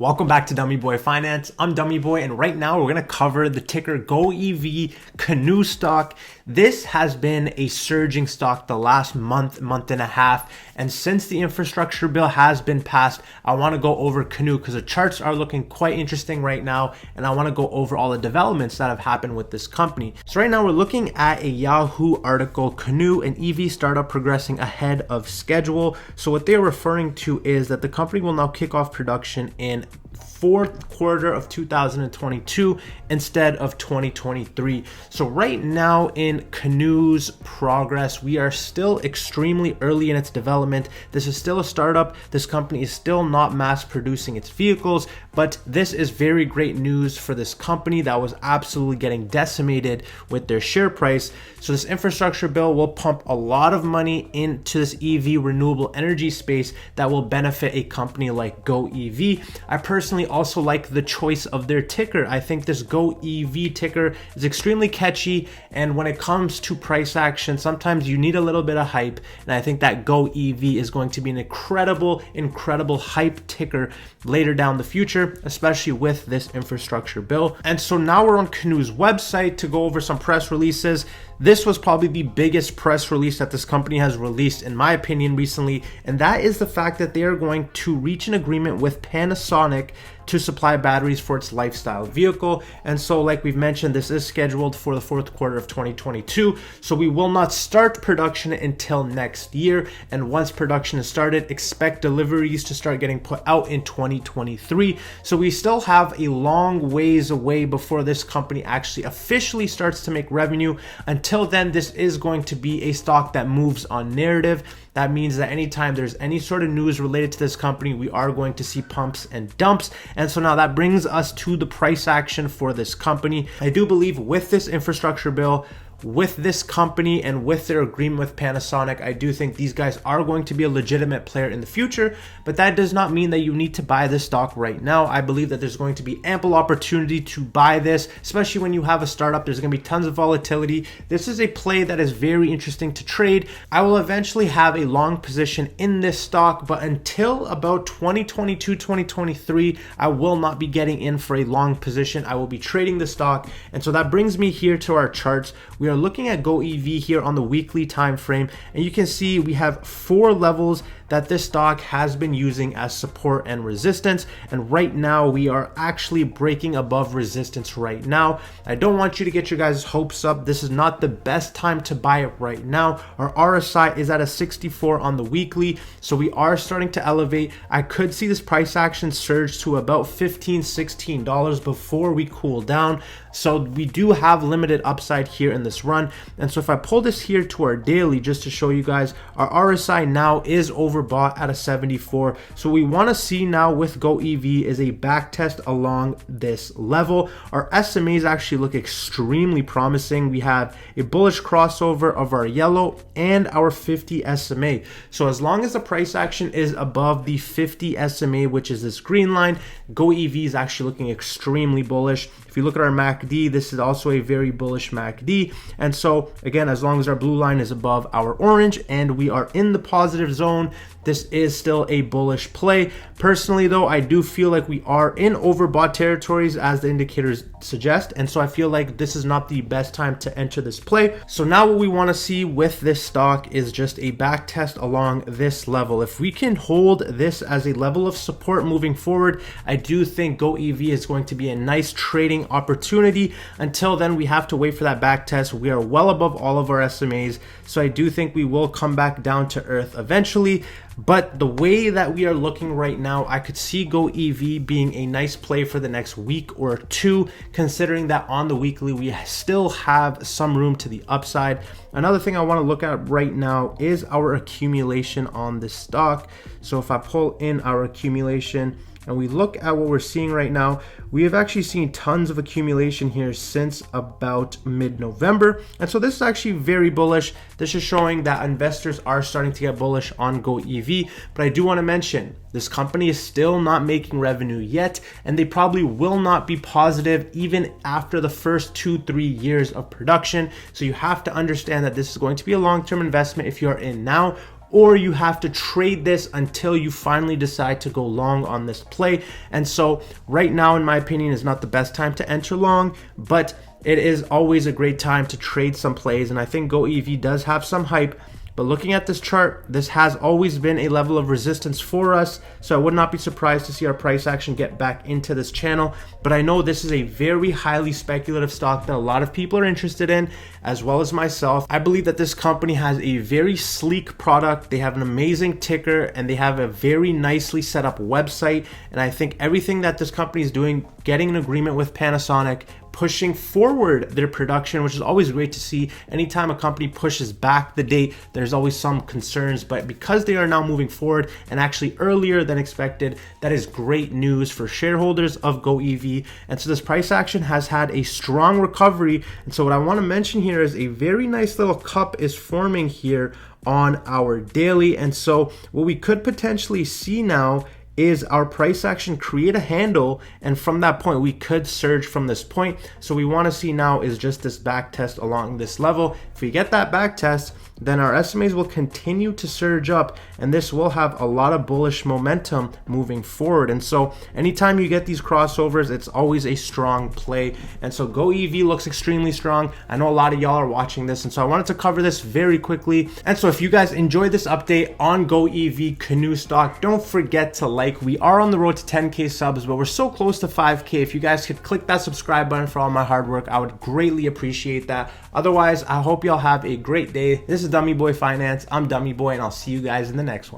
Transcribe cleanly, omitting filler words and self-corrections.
Welcome back to Dummy Boy Finance. I'm Dummy Boy, and right now we're going to cover the ticker GOEV Canoo stock. This has been a surging stock the last month and a half, and since the infrastructure bill has been passed, I want to go over Canoo because the charts are looking quite interesting right now, and I want to go over all the developments that have happened with this company. So right now we're looking at a Yahoo article, Canoo, an EV startup progressing ahead of schedule. So what they're referring to is that the company will now kick off production in fourth quarter of 2022 instead of 2023. So right now in Canoo's progress, we are still extremely early in its development. This is still a startup. This company is still not mass producing its vehicles, but this is very great news for this company that was absolutely getting decimated with their share price. So this infrastructure bill will pump a lot of money into this EV renewable energy space that will benefit a company like GOEV. I personally also like the choice of their ticker. I think this GOEV ticker is extremely catchy, and when it comes to price action, sometimes you need a little bit of hype, and I think that GOEV is going to be an incredible hype ticker later down the future, especially with this infrastructure bill. And so now we're on Canoo's website to go over some press releases. This was probably the biggest press release that this company has released, in my opinion, recently, and that is the fact that they are going to reach an agreement with Panasonic to supply batteries for its lifestyle vehicle. And so, like we've mentioned, this is scheduled for the fourth quarter of 2022. So we will not start production until next year. And once production is started, expect deliveries to start getting put out in 2023. So we still have a long ways away before this company actually officially starts to make revenue. Until then, this is going to be a stock that moves on narrative. That means that anytime there's any sort of news related to this company, we are going to see pumps and dumps. And so now that brings us to the price action for this company. I do believe with this infrastructure bill, with this company and with their agreement with Panasonic, I do think these guys are going to be a legitimate player in the future, but that does not mean that you need to buy this stock right now. I believe that there's going to be ample opportunity to buy this, especially when you have a startup. There's going to be tons of volatility. This is a play that is very interesting to trade. I will eventually have a long position in this stock, but until about 2022, 2023, I will not be getting in for a long position. I will be trading the stock. And so that brings me here to our charts. We are looking at GOEV here on the weekly time frame, and you can see we have 4 levels that this stock has been using as support and resistance, and right now we are actually breaking above resistance right now. I don't want you to get your guys' hopes up. This is not the best time to buy it right now. Our RSI is at a 64 on the weekly, so we are starting to elevate. I could see this price action surge to about $15-16 before we cool down. So we do have limited upside here in this run. And so if I pull this here to our daily, just to show you guys, our RSI now is overbought at a 74. So we want to see now with GOEV is a back test along this level. Our SMAs actually look extremely promising. We have a bullish crossover of our yellow and our 50 SMA. So as long as the price action is above the 50 SMA, which is this green line, GOEV is actually looking extremely bullish. If you look at our MACD, this is also a very bullish MACD. And so again, as long as our blue line is above our orange and we are in the positive zone, this is still a bullish play. Personally though, I do feel like we are in overbought territories as the indicators suggest. And so I feel like this is not the best time to enter this play. So now what we want to see with this stock is just a back test along this level. If we can hold this as a level of support moving forward, I do think GOEV is going to be a nice trading opportunity. Until then, we have to wait for that back test. We are well above all of our SMAs. So I do think we will come back down to earth eventually. But the way that we are looking right now, I could see GOEV being a nice play for the next week or two, considering that on the weekly, we still have some room to the upside. Another thing I want to look at right now is our accumulation on this stock. So if I pull in our accumulation, and we look at what we're seeing right now, we have actually seen tons of accumulation here since about mid-November. And so this is actually very bullish. This is showing that investors are starting to get bullish on GOEV. But I do want to mention, this company is still not making revenue yet, and they probably will not be positive even after the first 2-3 years of production. So you have to understand that this is going to be a long-term investment if you are in now, or you have to trade this until you finally decide to go long on this play. And so right now, in my opinion, is not the best time to enter long, but it is always a great time to trade some plays. And I think GOEV does have some hype. But looking at this chart, this has always been a level of resistance for us. So I would not be surprised to see our price action get back into this channel. But I know this is a very highly speculative stock that a lot of people are interested in, as well as myself. I believe that this company has a very sleek product. They have an amazing ticker and they have a very nicely set up website. And I think everything that this company is doing, getting an agreement with Panasonic, pushing forward their production, which is always great to see. Anytime a company pushes back the date, there's always some concerns, but because they are now moving forward and actually earlier than expected, that is great news for shareholders of GOEV. And so this price action has had a strong recovery. And so what I want to mention here is a very nice little cup is forming here on our daily. And so what we could potentially see now is our price action create a handle, and from that point we could surge from this point. So we want to see now is just this back test along this level. If we get that back test, then our SMAs will continue to surge up, and this will have a lot of bullish momentum moving forward. And so anytime you get these crossovers, it's always a strong play. And so GOEV looks extremely strong. I know a lot of y'all are watching this, and so I wanted to cover this very quickly. And so if you guys enjoyed this update on GOEV Canoo stock, don't forget to like. We are on the road to 10K subs, but we're so close to 5K. If you guys could click that subscribe button for all my hard work, I would greatly appreciate that. Otherwise, I hope y'all have a great day. This is Dummy Boy Finance. I'm Dummy Boy, and I'll see you guys in the next one.